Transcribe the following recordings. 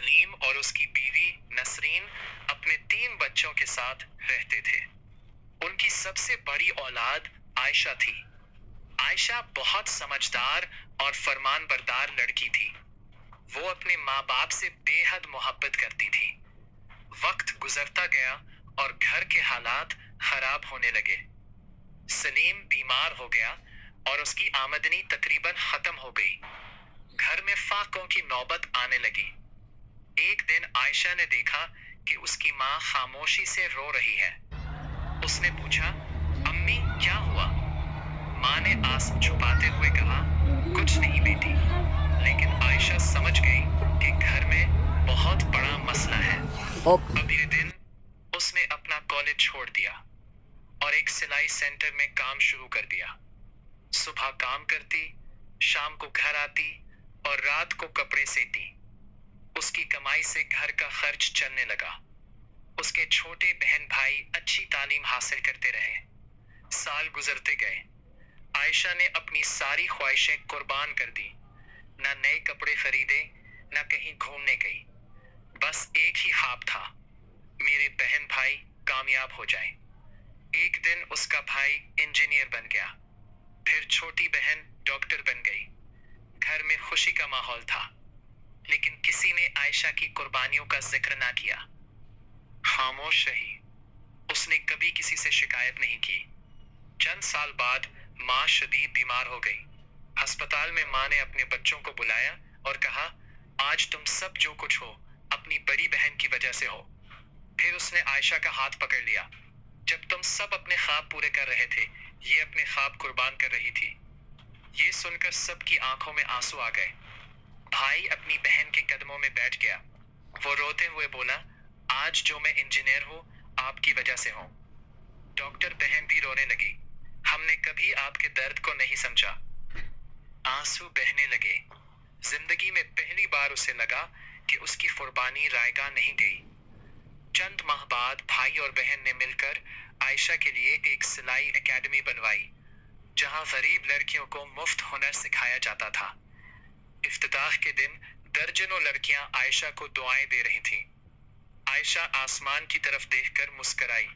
سلیم اور اس کی بیوی نسرین اپنے 3 بچوں کے ساتھ رہتے تھے۔ ان کی سب سے بڑی اولاد عائشہ تھی۔ عائشہ بہت سمجھدار اور فرمان بردار لڑکی تھی۔ وہ اپنے ماں باپ سے بے حد محبت کرتی تھی۔ وقت گزرتا گیا اور گھر کے حالات خراب ہونے لگے۔ سلیم بیمار ہو گیا اور اس کی آمدنی تقریباً ختم ہو گئی۔ گھر میں فاقوں کی نوبت آنے لگی۔ ایک دن عائشہ نے دیکھا کہ اس کی ماں خاموشی سے رو رہی ہے۔ اس نے پوچھا، امی کیا ہوا؟ ماں نے آنسو چھپاتے ہوئے کہا، کچھ نہیں بیٹی۔ لیکن عائشہ سمجھ گئی کہ گھر میں بہت بڑا مسئلہ ہے۔ اگلے دن اس نے اپنا کالج چھوڑ دیا اور ایک سلائی سینٹر میں کام شروع کر دیا۔ صبح کام کرتی، شام کو گھر آتی اور رات کو کپڑے سیتی۔ اس کی کمائی سے گھر کا خرچ چلنے لگا۔ اس کے چھوٹے بہن بھائی اچھی تعلیم حاصل کرتے رہے۔ سال گزرتے گئے۔ عائشہ نے اپنی ساری خواہشیں قربان کر دی۔ نہ نئے کپڑے خریدے، نہ کہیں گھومنے گئی۔ بس ایک ہی خواب تھا، میرے بہن بھائی کامیاب ہو جائیں۔ ایک دن اس کا بھائی انجینئر بن گیا، پھر چھوٹی بہن ڈاکٹر بن گئی۔ گھر میں خوشی کا ماحول تھا، لیکن کسی نے عائشہ کی قربانیوں کا ذکر نہ کیا۔ خاموش رہی۔ اس نے کبھی کسی سے شکایت نہیں کی۔ چند سال بعد ماں شدید بیمار ہو گئی۔ ہسپتال میں ماں نے اپنے بچوں کو بلایا اور کہا، آج تم سب جو کچھ ہو اپنی بڑی بہن کی وجہ سے ہو۔ پھر اس نے عائشہ کا ہاتھ پکڑ لیا۔ جب تم سب اپنے خواب پورے کر رہے تھے، یہ اپنے خواب قربان کر رہی تھی۔ یہ سن کر سب کی آنکھوں میں آنسو آ گئے۔ بھائی اپنی بہن کے قدموں میں بیٹھ گیا۔ وہ روتے ہوئے بولا، آج جو میں انجینئر ہوں، آپ کی وجہ سے ہوں۔ ڈاکٹر بہن بھی رونے لگی، ہم نے کبھی آپ کے درد کو نہیں سمجھا۔ آنسو بہنے لگے۔ زندگی میں پہلی بار اسے لگا کہ اس کی قربانی رائگاں نہیں گئی۔ چند ماہ بعد بھائی اور بہن نے مل کر عائشہ کے لیے ایک سلائی اکیڈمی بنوائی، جہاں غریب لڑکیوں کو مفت ہنر سکھایا جاتا تھا۔ افتتاح کے دن درجنوں لڑکیاں عائشہ کو دعائیں دے رہی تھیں۔ عائشہ آسمان کی طرف دیکھ کر مسکرائی۔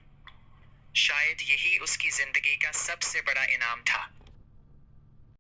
شاید یہی اس کی زندگی کا سب سے بڑا انعام تھا۔